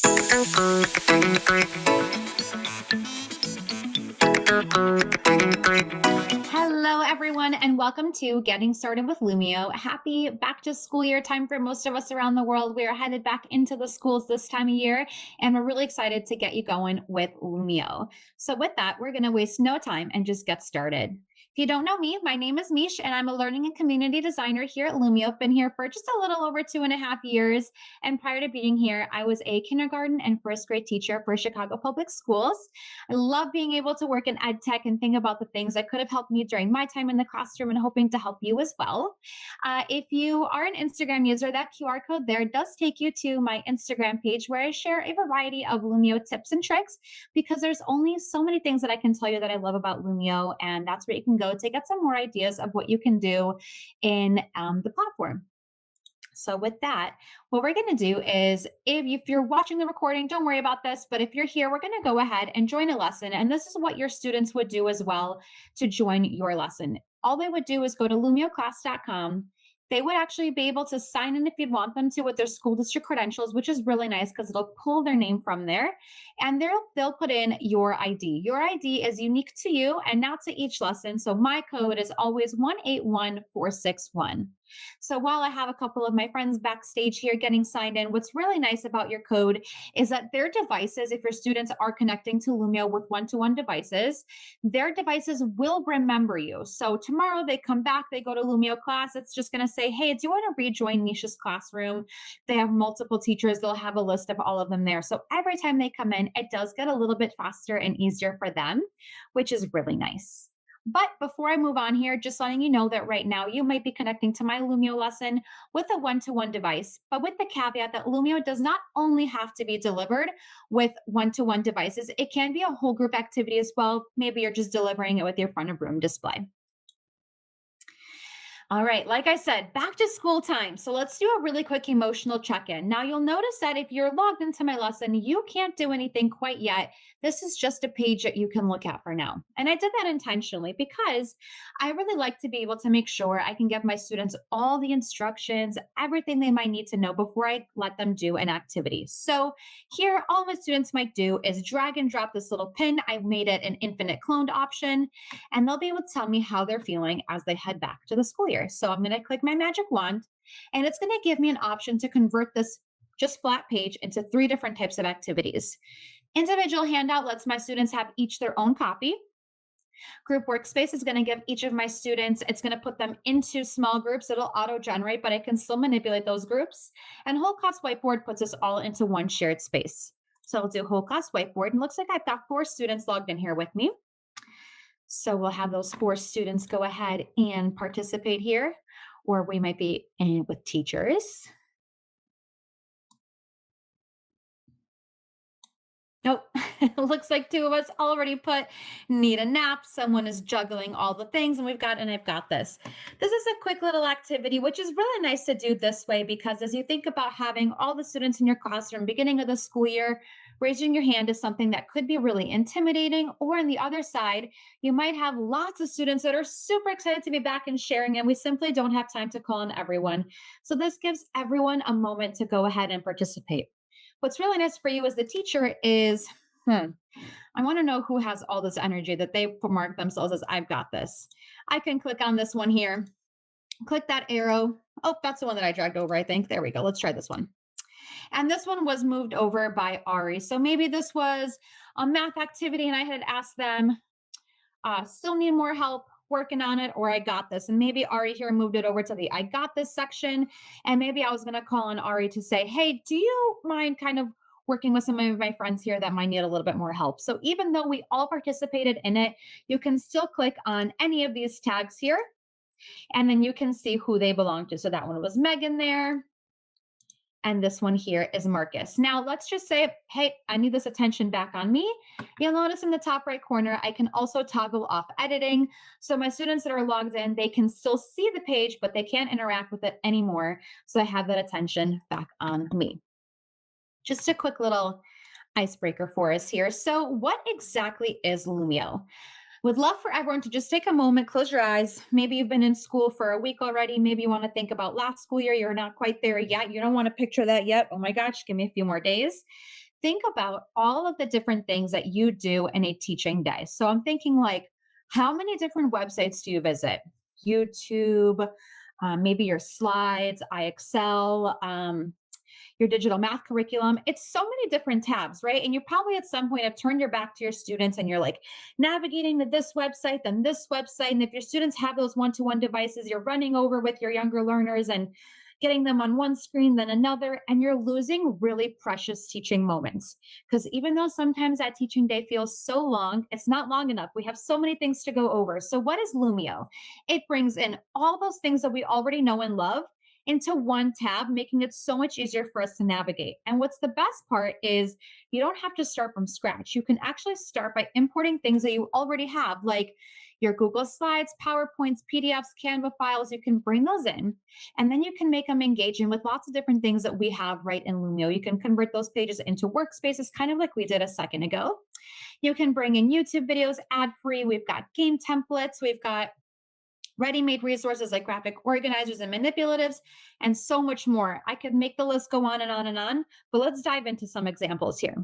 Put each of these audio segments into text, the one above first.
Hello, everyone, and welcome to Getting Started with Lumio. Happy back to school year time for most of us around the world. We are headed back into the schools this time of year, and we're really excited to get you going with Lumio. So, with that, we're going to waste no time and just get started. If you don't know me, my name is Mish, and I'm a learning and community designer here at Lumio. I've been here for just a little over 2.5 years. And prior to being here, I was a kindergarten and first grade teacher for Chicago Public Schools. I love being able to work in ed tech and think about the things that could have helped me during my time in the classroom and hoping to help you as well. If you are an Instagram user, that QR code there does take you to my Instagram page where I share a variety of Lumio tips and tricks because there's only so many things that I can tell you that I love about Lumio. And that's where you can go to get some more ideas of what you can do in the platform. So, with that, what we're going to do is if you're watching the recording, don't worry about this. But if you're here, we're going to go ahead and join a lesson. And this is what your students would do as well to join your lesson. All they would do is go to lumioclass.com. They would actually be able to sign in if you'd want them to with their school district credentials, which is really nice because it'll pull their name from there. And they'll put in your ID. Your ID is unique to you and not to each lesson. So my code is always 181461. So while I have a couple of my friends backstage here getting signed in, what's really nice about your code is that their devices, if your students are connecting to Lumio with one-to-one devices, their devices will remember you. So tomorrow they come back, they go to Lumio class, it's just going to say, hey, do you want to rejoin Nisha's classroom? They have multiple teachers, they'll have a list of all of them there. So every time they come in, it does get a little bit faster and easier for them, which is really nice. But before I move on here, just letting you know that right now you might be connecting to my Lumio lesson with a one-to-one device, but with the caveat that Lumio does not only have to be delivered with one-to-one devices, it can be a whole group activity as well. Maybe you're just delivering it with your front of room display. All right, like I said, back to school time. So let's do a really quick emotional check in. Now, you'll notice that if you're logged into my lesson, you can't do anything quite yet. This is just a page that you can look at for now. And I did that intentionally because I really like to be able to make sure I can give my students all the instructions, everything they might need to know before I let them do an activity. So here, all my students might do is drag and drop this little pin. I've made it an infinite cloned option, and they'll be able to tell me how they're feeling as they head back to the school year. So I'm going to click my magic wand, and it's going to give me an option to convert this just flat page into 3 different types of activities. Individual handout lets my students have each their own copy. Group workspace is going to give each of my students, it's going to put them into small groups. It'll auto generate, but I can still manipulate those groups. And whole class whiteboard puts us all into one shared space. So I'll do whole class whiteboard, and looks like I've got 4 students logged in here with me. So we'll have those 4 students go ahead and participate here, or we might be in with teachers. Nope. It looks like 2 of us already put need a nap. Someone is juggling all the things, and I've got this. This is a quick little activity, which is really nice to do this way because as you think about having all the students in your classroom beginning of the school year, raising your hand is something that could be really intimidating. Or on the other side, you might have lots of students that are super excited to be back and sharing, and we simply don't have time to call on everyone. So this gives everyone a moment to go ahead and participate. What's really nice for you as the teacher is, I want to know who has all this energy that they mark themselves as I've got this. I can click on this one here, click that arrow. Oh, that's the one that I dragged over, I think. There we go. Let's try this one. And this one was moved over by Ari. So maybe this was a math activity and I had asked them, still need more help working on it, or I got this. And maybe Ari here moved it over to the I got this section. And maybe I was going to call on Ari to say, hey, do you mind kind of working with some of my friends here that might need a little bit more help? So even though we all participated in it, you can still click on any of these tags here, and then you can see who they belong to. So that one was Megan there. And this one here is Marcus. Now let's just say, hey, I need this attention back on me. You'll notice in the top right corner, I can also toggle off editing. So my students that are logged in, they can still see the page, but they can't interact with it anymore. So I have that attention back on me. Just a quick little icebreaker for us here. So what exactly is Lumio? Would love for everyone to just take a moment, close your eyes. Maybe you've been in school for a week already. Maybe you want to think about last school year. You're not quite there yet. You don't want to picture that yet. Oh my gosh, give me a few more days. think about all of the different things that you do in a teaching day. So I'm thinking like, how many different websites do you visit? YouTube, maybe your slides, iExcel, your digital math curriculum. It's so many different tabs, right? And you probably at some point have turned your back to your students and you're like navigating to this website, then this website. And if your students have those one-to-one devices, you're running over with your younger learners and getting them on one screen, then another, and you're losing really precious teaching moments. Because even though sometimes that teaching day feels so long, it's not long enough. We have so many things to go over. So, what is Lumio? It brings in all those things that we already know and love into one tab, making it so much easier for us to navigate. And what's the best part is you don't have to start from scratch. You can actually start by importing things that you already have, like your Google Slides, PowerPoints, PDFs, Canva files. You can bring those in, and then you can make them engaging with lots of different things that we have right in Lumio. You can convert those pages into workspaces, kind of like we did a second ago. You can bring in YouTube videos ad free. We've got game templates. We've got ready made resources like graphic organizers and manipulatives, and so much more. I could make the list go on and on and on, but let's dive into some examples here.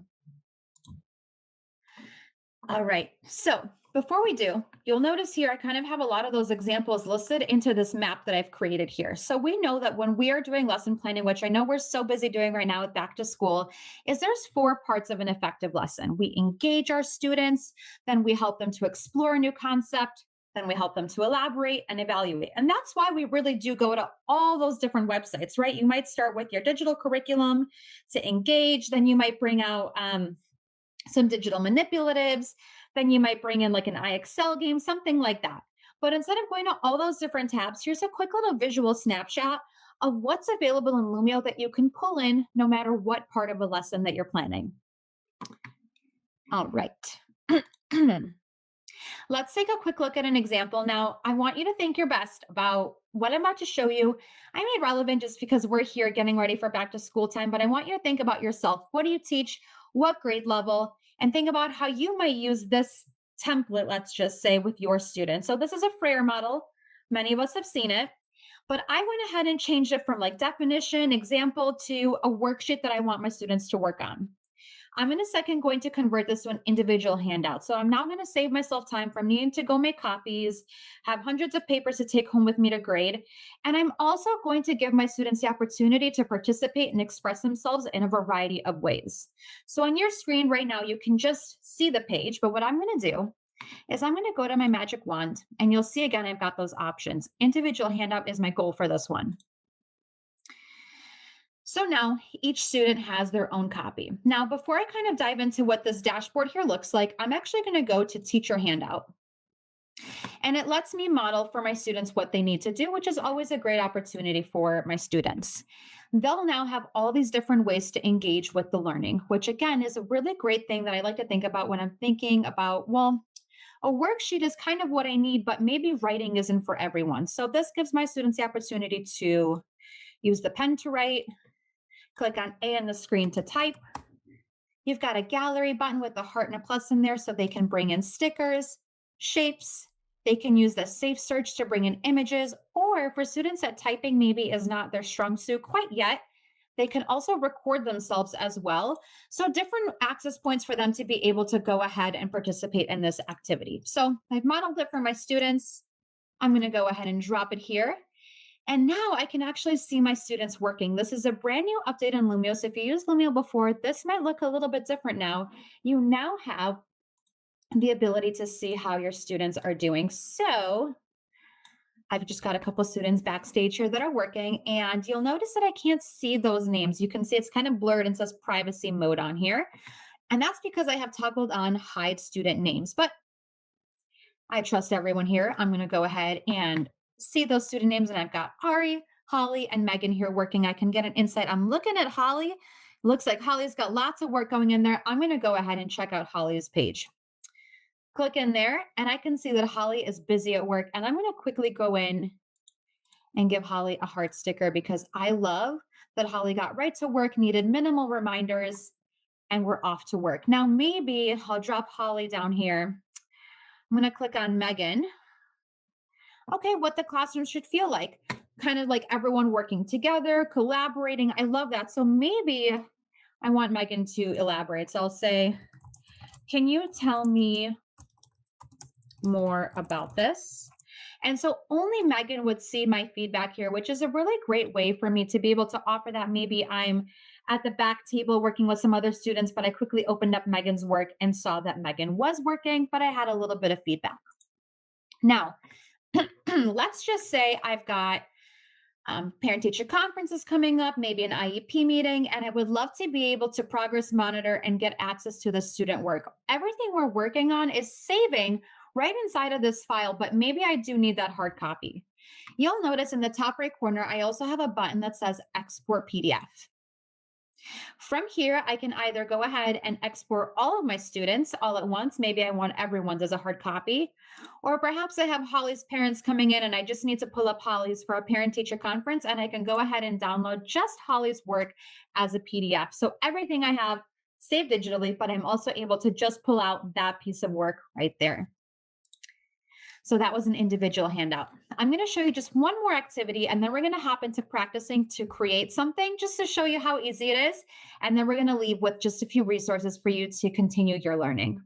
All right. So before we do, you'll notice here I kind of have a lot of those examples listed into this map that I've created here. So we know that when we are doing lesson planning, which I know we're so busy doing right now with back to school, is there's four parts of an effective lesson. We engage our students, then we help them to explore a new concept, then we help them to elaborate and evaluate. And that's why we really do go to all those different websites, right? You might start with your digital curriculum to engage, then you might bring out some digital manipulatives. Then you might bring in like an iExcel game, something like that. But instead of going to all those different tabs, here's a quick little visual snapshot of what's available in Lumio that you can pull in no matter what part of a lesson that you're planning. All right. Let's take a quick look at an example. Now, I want you to think your best about what I'm about to show you. I made relevant just because we're here getting ready for back to school time, but I want you to think about yourself. What do you teach? What grade level? And think about how you might use this template, let's just say, with your students. So, this is a Frayer model. Many of us have seen it, but I went ahead and changed it from like definition, example to a worksheet that I want my students to work on. I'm in a second going to convert this to an individual handout. So I'm now going to save myself time from needing to go make copies, have hundreds of papers to take home with me to grade. And I'm also going to give my students the opportunity to participate and express themselves in a variety of ways. So on your screen right now, you can just see the page, but what I'm going to do is I'm going to go to my magic wand and you'll see again, I've got those options. Individual handout is my goal for this one. So now each student has their own copy. Now, before I kind of dive into what this dashboard here looks like, I'm actually going to go to teacher handout. And it lets me model for my students what they need to do, which is always a great opportunity for my students. They'll now have all these different ways to engage with the learning, which again is a really great thing that I like to think about when I'm thinking about, well, a worksheet is kind of what I need, but maybe writing isn't for everyone. So this gives my students the opportunity to use the pen to write, click on A on the screen to type. You've got a gallery button with a heart and a plus in there so they can bring in stickers, shapes. They can use the safe search to bring in images, or for students that typing maybe is not their strong suit quite yet, they can also record themselves as well. So different access points for them to be able to go ahead and participate in this activity. So I've modeled it for my students. I'm going to go ahead and drop it here. And now I can actually see my students working. This is a brand new update on Lumio. So if you used Lumio before, this might look a little bit different now. You now have the ability to see how your students are doing. So I've just got a couple students backstage here that are working, and you'll notice that I can't see those names. You can see it's kind of blurred and says privacy mode on here. And that's because I have toggled on hide student names. But I trust everyone here. I'm going to go ahead and see those student names, and I've got Ari, Holly, and Megan here working. I can get an insight. I'm looking at Holly. Looks like Holly's got lots of work going in there. I'm going to go ahead and check out Holly's page. Click in there, and I can see that Holly is busy at work. And I'm going to quickly go in and give Holly a heart sticker because I love that Holly got right to work, needed minimal reminders, and we're off to work. Now, maybe I'll drop Holly down here. I'm going to click on Megan. Okay, what the classroom should feel like. Kind of like everyone working together, collaborating. I love that. So maybe I want Megan to elaborate. So I'll say, can you tell me more about this? And so only Megan would see my feedback here, which is a really great way for me to be able to offer that. Maybe I'm at the back table working with some other students, but I quickly opened up Megan's work and saw that Megan was working, but I had a little bit of feedback. Now, let's just say I've got parent teacher conferences coming up, maybe an IEP meeting, and I would love to be able to progress monitor and get access to the student work. Everything we're working on is saving right inside of this file, but maybe I do need that hard copy. You'll notice in the top right corner, I also have a button that says export PDF. From here, I can either go ahead and export all of my students all at once. Maybe I want everyone's as a hard copy. Or perhaps I have Holly's parents coming in and I just need to pull up Holly's for a parent teacher conference and I can go ahead and download just Holly's work as a PDF. So everything I have saved digitally, but I'm also able to just pull out that piece of work right there. So that was an individual handout. I'm going to show you just one more activity and then we're going to hop into practicing to create something just to show you how easy it is. And then we're going to leave with just a few resources for you to continue your learning.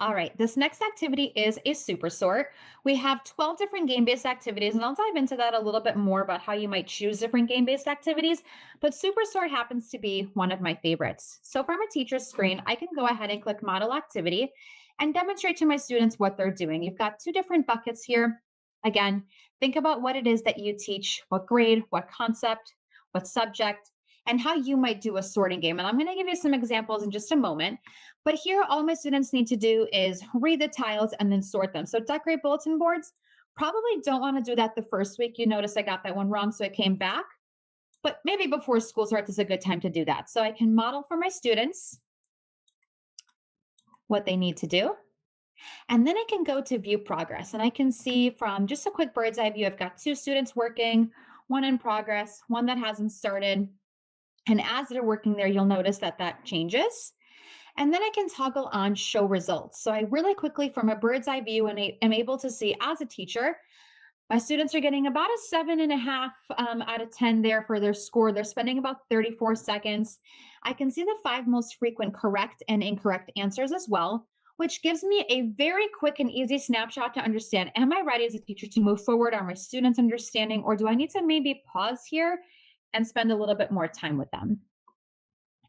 All right, this next activity is a super sort. We have 12 different game-based activities, and I'll dive into that a little bit more about how you might choose different game-based activities, but super sort happens to be one of my favorites. So from a teacher's screen, I can go ahead and click model activity and demonstrate to my students what they're doing. You've got two different buckets here. Again, think about what it is that you teach, what grade, what concept, what subject, and how you might do a sorting game. And I'm going to give you some examples in just a moment. But here, all my students need to do is read the tiles and then sort them. So decorate bulletin boards. Probably don't want to do that the first week. You notice I got that one wrong, so I came back. But maybe before school starts is a good time to do that. So I can model for my students what they need to do. And then I can go to view progress. And I can see from just a quick bird's eye view, I've got two students working, one in progress, one that hasn't started. And as they're working there, you'll notice that that changes. And then I can toggle on show results. So I really quickly, from a bird's eye view, and am able to see as a teacher, my students are getting about a 7.5 out of 10 there for their score. They're spending about 34 seconds. I can see the 5 most frequent correct and incorrect answers as well, which gives me a very quick and easy snapshot to understand, am I ready as a teacher to move forward? Are my students understanding? Or do I need to maybe pause here and spend a little bit more time with them?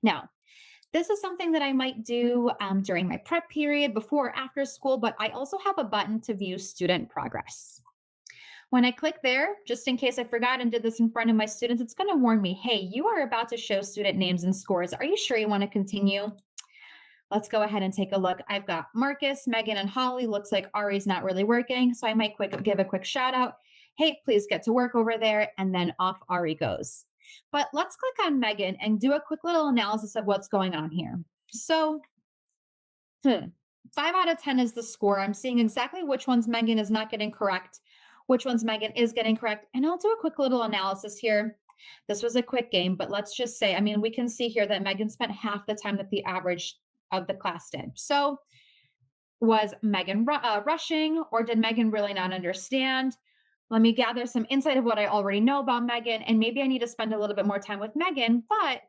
Now, this is something that I might do during my prep period, before or after school, but I also have a button to view student progress. When I click there, just in case I forgot and did this in front of my students, it's going to warn me, hey, you are about to show student names and scores. Are you sure you want to continue? Let's go ahead and take a look. I've got Marcus, Megan, and Holly. Looks like Ari's not really working, so I might give a quick shout out. Hey, please get to work over there, and then off Ari goes. But let's click on Megan and do a quick little analysis of what's going on here. So 5 out of 10 is the score. I'm seeing exactly which ones Megan is not getting correct, which ones Megan is getting correct. And I'll do a quick little analysis here. This was a quick game, but let's just say, I mean, we can see here that Megan spent half the time that the average of the class did. So was Megan rushing, or did Megan really not understand? Let me gather some insight of what I already know about Megan, and maybe I need to spend a little bit more time with Megan, but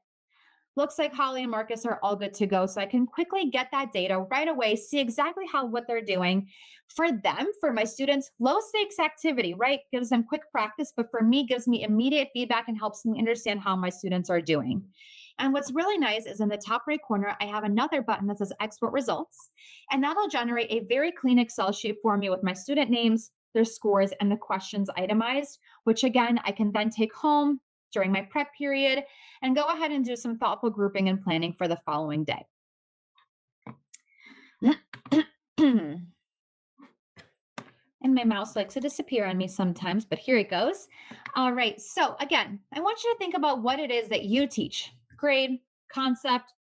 looks like Holly and Marcus are all good to go. So I can quickly get that data right away, see exactly what they're doing. For them, for my students, low stakes activity, right? Gives them quick practice, but for me, gives me immediate feedback and helps me understand how my students are doing. And what's really nice is in the top right corner, I have another button that says export results, and that'll generate a very clean Excel sheet for me with my student names, their scores, and the questions itemized, which again, I can then take home during my prep period and go ahead and do some thoughtful grouping and planning for the following day. And my mouse likes to disappear on me sometimes, but here it goes. All right, so again, I want you to think about what it is that you teach. Grade, concept,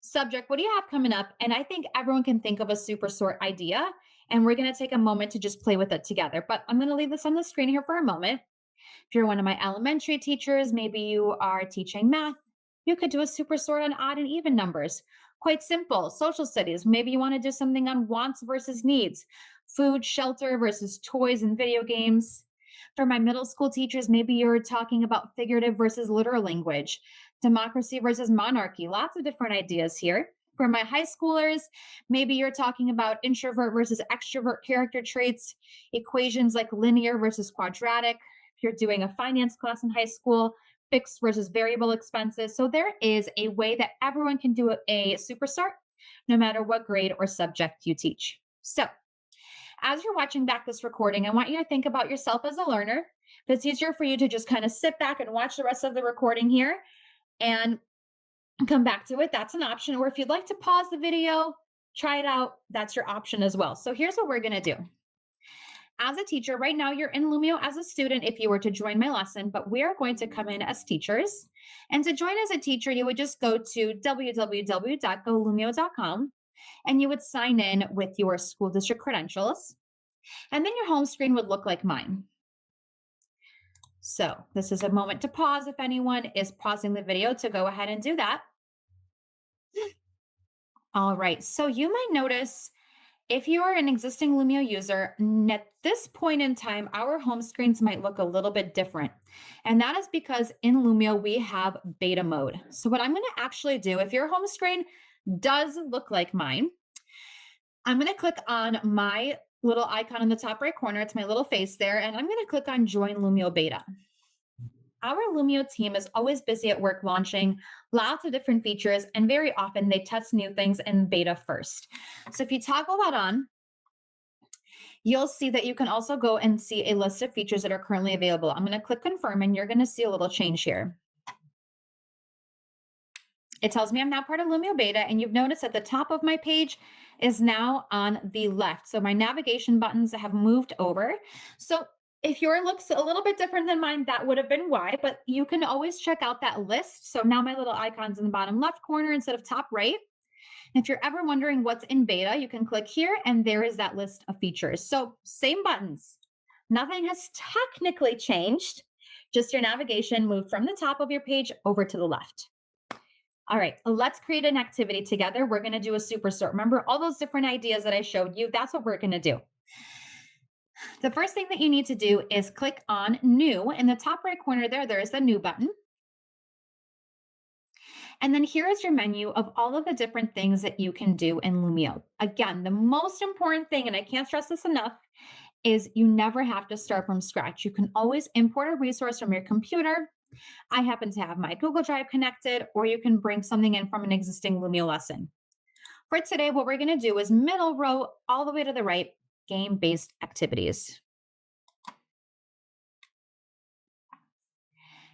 subject, what do you have coming up? And I think everyone can think of a super sort idea, and we're gonna take a moment to just play with it together. But I'm gonna leave this on the screen here for a moment. If you're one of my elementary teachers, maybe you are teaching math, you could do a super sort on odd and even numbers. Quite simple. Social studies, maybe you want to do something on wants versus needs, food, shelter versus toys and video games. For my middle school teachers, maybe you're talking about figurative versus literal language, democracy versus monarchy, lots of different ideas here. For my high schoolers, maybe you're talking about introvert versus extrovert character traits, equations like linear versus quadratic. If you're doing a finance class in high school, fixed versus variable expenses. So there is a way that everyone can do a superstart, no matter what grade or subject you teach. So as you're watching back this recording, I want you to think about yourself as a learner. If it's easier for you to just kind of sit back and watch the rest of the recording here and come back to it, that's an option. Or if you'd like to pause the video, try it out, that's your option as well. So here's what we're going to do. As a teacher, right now you're in Lumio as a student if you were to join my lesson, but we are going to come in as teachers. And to join as a teacher, you would just go to www.golumio.com and you would sign in with your school district credentials. And then your home screen would look like mine. So this is a moment to pause if anyone is pausing the video to go ahead and do that. All right, so you might notice if you are an existing Lumio user, at this point in time, our home screens might look a little bit different. And that is because in Lumio, we have beta mode. So what I'm going to actually do, if your home screen does look like mine, I'm going to click on my little icon in the top right corner. It's my little face there. And I'm going to click on Join Lumio Beta. Our Lumio team is always busy at work launching lots of different features, and very often they test new things in beta first. So if you toggle that on, you'll see that you can also go and see a list of features that are currently available. I'm going to click confirm, and you're going to see a little change here. It tells me I'm now part of Lumio Beta, and you've noticed at the top of my page is now on the left. So my navigation buttons have moved over. So if your looks a little bit different than mine, that would have been why, but you can always check out that list. So now my little icon's in the bottom left corner instead of top right. If you're ever wondering what's in beta, you can click here and there is that list of features. So same buttons. Nothing has technically changed, just your navigation moved from the top of your page over to the left. All right, let's create an activity together. We're going to do a superstart. Remember all those different ideas that I showed you? That's what we're going to do. The first thing that you need to do is click on New. In the top right corner there is the New button. And then here is your menu of all of the different things that you can do in Lumio. Again, the most important thing, and I can't stress this enough, is you never have to start from scratch. You can always import a resource from your computer. I happen to have my Google Drive connected, or you can bring something in from an existing Lumio lesson. For today, what we're going to do is middle row all the way to the right, game-based activities.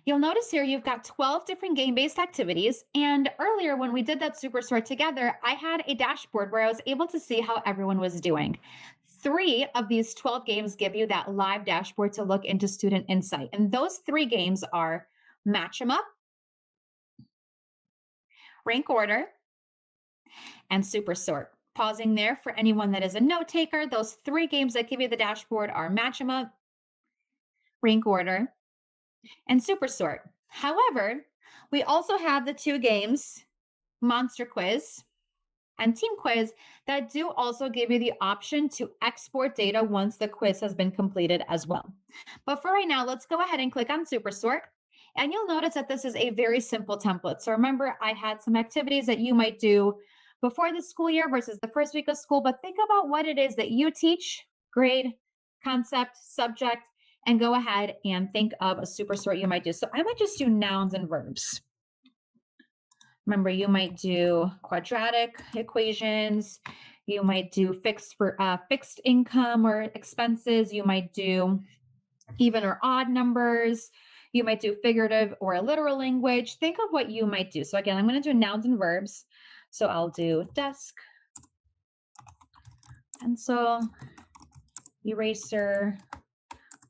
You'll notice here you've got 12 different game-based activities. And earlier when we did that superstart together, I had a dashboard where I was able to see how everyone was doing. 3 of these 12 games give you that live dashboard to look into student insight. And those 3 games are Match 'em Up, Rank Order, and Supersort. Pausing there for anyone that is a note taker, those 3 games that give you the dashboard are Match 'em Up, Rank Order, and Supersort. However, we also have the 2 games, Monster Quiz and Team Quiz, that do also give you the option to export data once the quiz has been completed as well. But for right now, let's go ahead and click on Supersort. And you'll notice that this is a very simple template. So remember, I had some activities that you might do before the school year versus the first week of school, but think about what it is that you teach, grade, concept, subject, and go ahead and think of a supersort you might do. So I might just do nouns and verbs. Remember, you might do quadratic equations. You might do fixed income or expenses. You might do even or odd numbers. You might do figurative or a literal language. Think of what you might do. So again, I'm going to do nouns and verbs. So I'll do desk, pencil, eraser,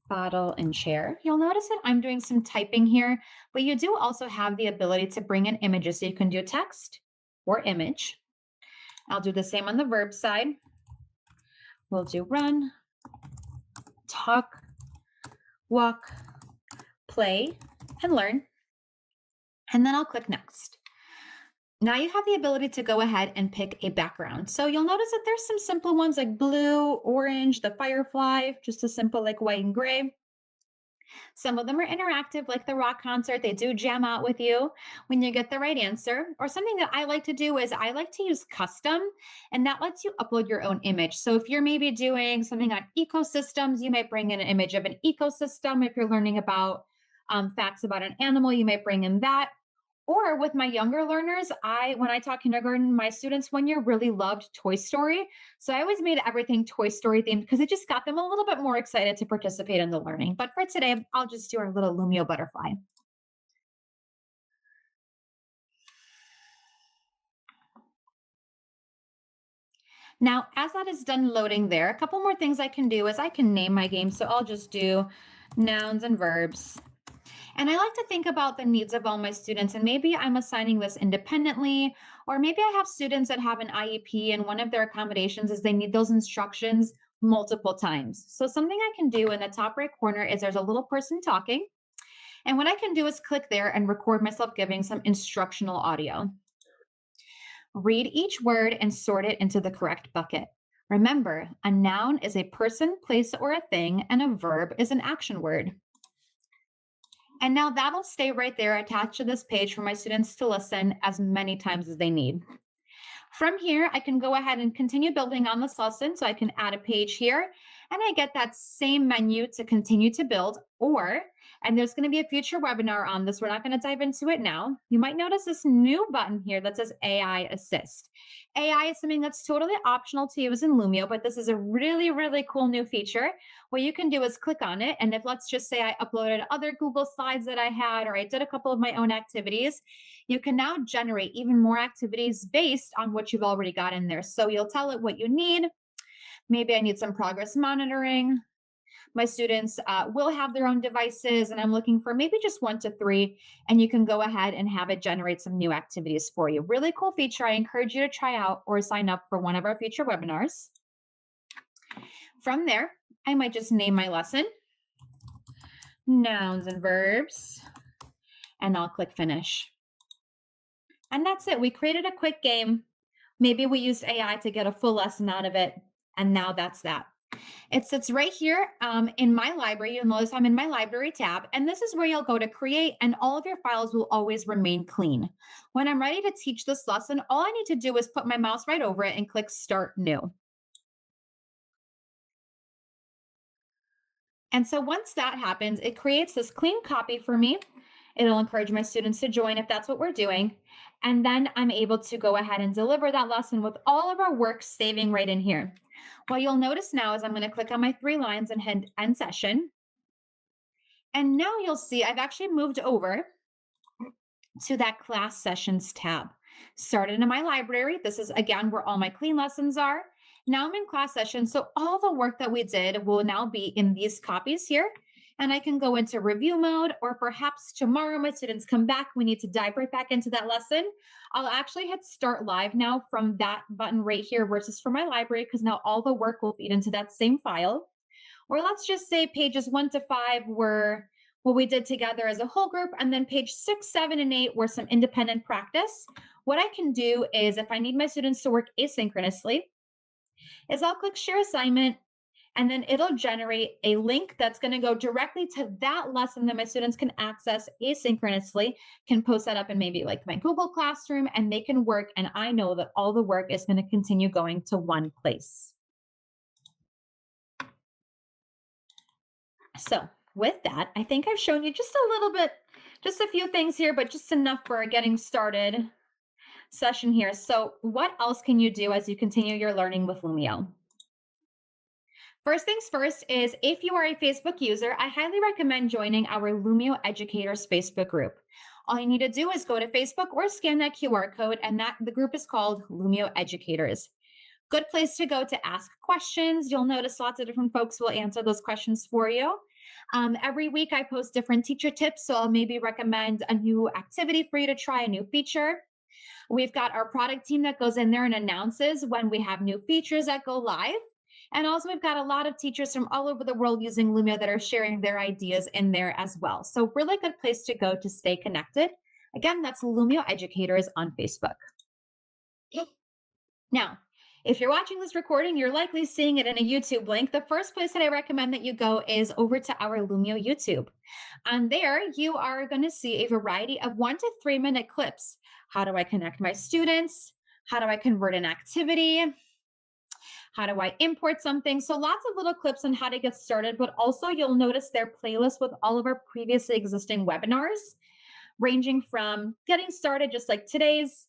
bottle, and chair. You'll notice that I'm doing some typing here, but you do also have the ability to bring in images. So you can do text or image. I'll do the same on the verb side. We'll do run, talk, walk, play, and learn. And then I'll click next. Now you have the ability to go ahead and pick a background. So you'll notice that there's some simple ones like blue, orange, the firefly, just a simple like white and gray. Some of them are interactive, like the rock concert. They do jam out with you when you get the right answer. Or something that I like to do is I like to use custom, and that lets you upload your own image. So if you're maybe doing something on ecosystems, you might bring in an image of an ecosystem. If you're learning about facts about an animal, you might bring in that. Or with my younger learners, when I taught kindergarten, my students 1 year really loved Toy Story. So I always made everything Toy Story themed because it just got them a little bit more excited to participate in the learning. But for today, I'll just do our little Lumio butterfly. Now, as that is done loading there, a couple more things I can do is I can name my game. So I'll just do nouns and verbs. And I like to think about the needs of all my students, and maybe I'm assigning this independently, or maybe I have students that have an IEP, and one of their accommodations is they need those instructions multiple times. So, something I can do in the top right corner is there's a little person talking. And what I can do is click there and record myself giving some instructional audio. Read each word and sort it into the correct bucket. Remember, a noun is a person, place, or a thing, and a verb is an action word. And now that'll stay right there attached to this page for my students to listen as many times as they need. From here, I can go ahead and continue building on this lesson. So I can add a page here and I get that same menu to continue to build. And there's going to be a future webinar on this. We're not going to dive into it now. You might notice this new button here that says AI Assist. AI is something that's totally optional to use in Lumio, but this is a really, really cool new feature. What you can do is click on it. And if let's just say I uploaded other Google Slides that I had, or I did a couple of my own activities, you can now generate even more activities based on what you've already got in there. So you'll tell it what you need. Maybe I need some progress monitoring. My students will have their own devices, and I'm looking for maybe just 1 to 3. And you can go ahead and have it generate some new activities for you. Really cool feature. I encourage you to try out or sign up for one of our future webinars. From there, I might just name my lesson nouns and verbs, and I'll click finish. And that's it. We created a quick game. Maybe we used AI to get a full lesson out of it. And now that's that. It sits right here in my library. You'll notice I'm in my library tab. And this is where you'll go to create, and all of your files will always remain clean. When I'm ready to teach this lesson, all I need to do is put my mouse right over it and click Start New. And so once that happens, it creates this clean copy for me. It'll encourage my students to join if that's what we're doing. And then I'm able to go ahead and deliver that lesson with all of our work saving right in here. What you'll notice now is I'm going to click on my 3 lines and hit end session. And now you'll see I've actually moved over to that class sessions tab. Started in my library. This is again where all my clean lessons are. Now I'm in class session. So all the work that we did will now be in these copies here. And I can go into review mode, or perhaps tomorrow my students come back. We need to dive right back into that lesson. I'll actually hit start live now from that button right here versus from my library, because now all the work will feed into that same file. Or let's just say pages 1 to 5 were what we did together as a whole group. And then page 6, 7, and 8 were some independent practice. What I can do is if I need my students to work asynchronously, is I'll click share assignment, and then it'll generate a link that's going to go directly to that lesson that my students can access asynchronously, can post that up in maybe like my Google Classroom, and they can work. And I know that all the work is going to continue going to one place. So with that, I think I've shown you just a little bit, just a few things here, but just enough for a getting started session here. So what else can you do as you continue your learning with Lumio? First things first is if you are a Facebook user, I highly recommend joining our Lumio Educators Facebook group. All you need to do is go to Facebook or scan that QR code, and the group is called Lumio Educators. Good place to go to ask questions. You'll notice lots of different folks will answer those questions for you. Every week I post different teacher tips, so I'll maybe recommend a new activity for you to try, a new feature. We've got our product team that goes in there and announces when we have new features that go live. And also, we've got a lot of teachers from all over the world using Lumio that are sharing their ideas in there as well. So really good place to go to stay connected. Again, that's Lumio Educators on Facebook. Now, If you're watching this recording, you're likely seeing it in a YouTube link. The first place that I recommend that you go is over to our Lumio YouTube. On there, you are going to see a variety of 1 to 3 minute clips. How do I connect my students? How do I convert an activity? How do I import something? So lots of little clips on how to get started, but also you'll notice their playlist with all of our previously existing webinars, ranging from getting started, just like today's,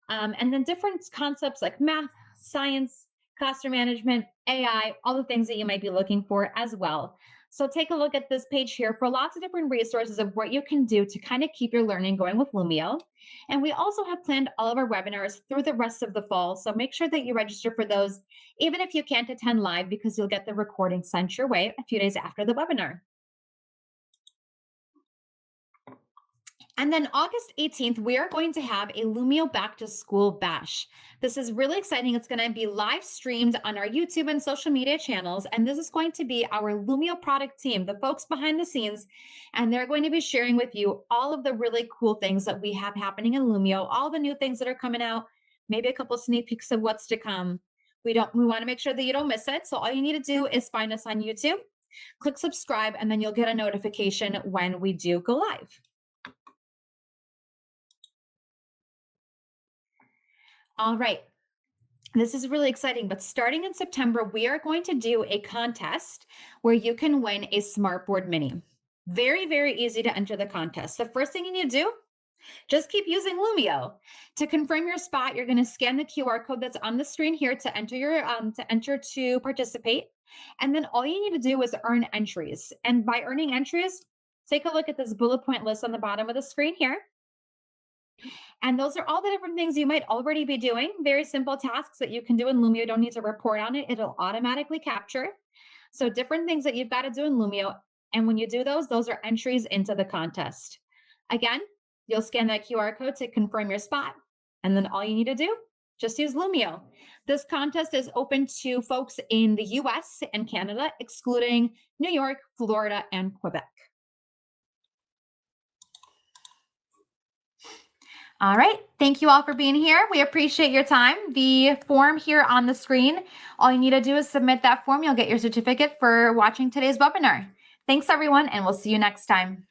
and then different concepts like math, science, classroom management, AI, all the things that you might be looking for as well. So take a look at this page here for lots of different resources of what you can do to kind of keep your learning going with Lumio. And we also have planned all of our webinars through the rest of the fall. So make sure that you register for those, even if you can't attend live, because you'll get the recording sent your way a few days after the webinar. And then August 18th, we are going to have a Lumio Back to School Bash. This is really exciting. It's going to be live streamed on our YouTube and social media channels. And this is going to be our Lumio product team, the folks behind the scenes. And they're going to be sharing with you all of the really cool things that we have happening in Lumio, all the new things that are coming out, maybe a couple sneak peeks of what's to come. We want to make sure that you don't miss it. So all you need to do is find us on YouTube, click subscribe, and then you'll get a notification when we do go live. All right. This is really exciting, but starting in September, we are going to do a contest where you can win a Smartboard Mini. Very, very easy to enter the contest. The first thing you need to do, just keep using Lumio. To confirm your spot, you're going to scan the QR code that's on the screen here to enter to participate. And then all you need to do is earn entries. And by earning entries, take a look at this bullet point list on the bottom of the screen here. And those are all the different things you might already be doing. Very simple tasks that you can do in Lumio. You don't need to report on it. It'll automatically capture. So different things that you've got to do in Lumio. And when you do those are entries into the contest. Again, you'll scan that QR code to confirm your spot. And then all you need to do, just use Lumio. This contest is open to folks in the US and Canada, excluding New York, Florida, and Quebec. All right. Thank you all for being here. We appreciate your time. The form here on the screen, all you need to do is submit that form. You'll get your certificate for watching today's webinar. Thanks, everyone, and we'll see you next time.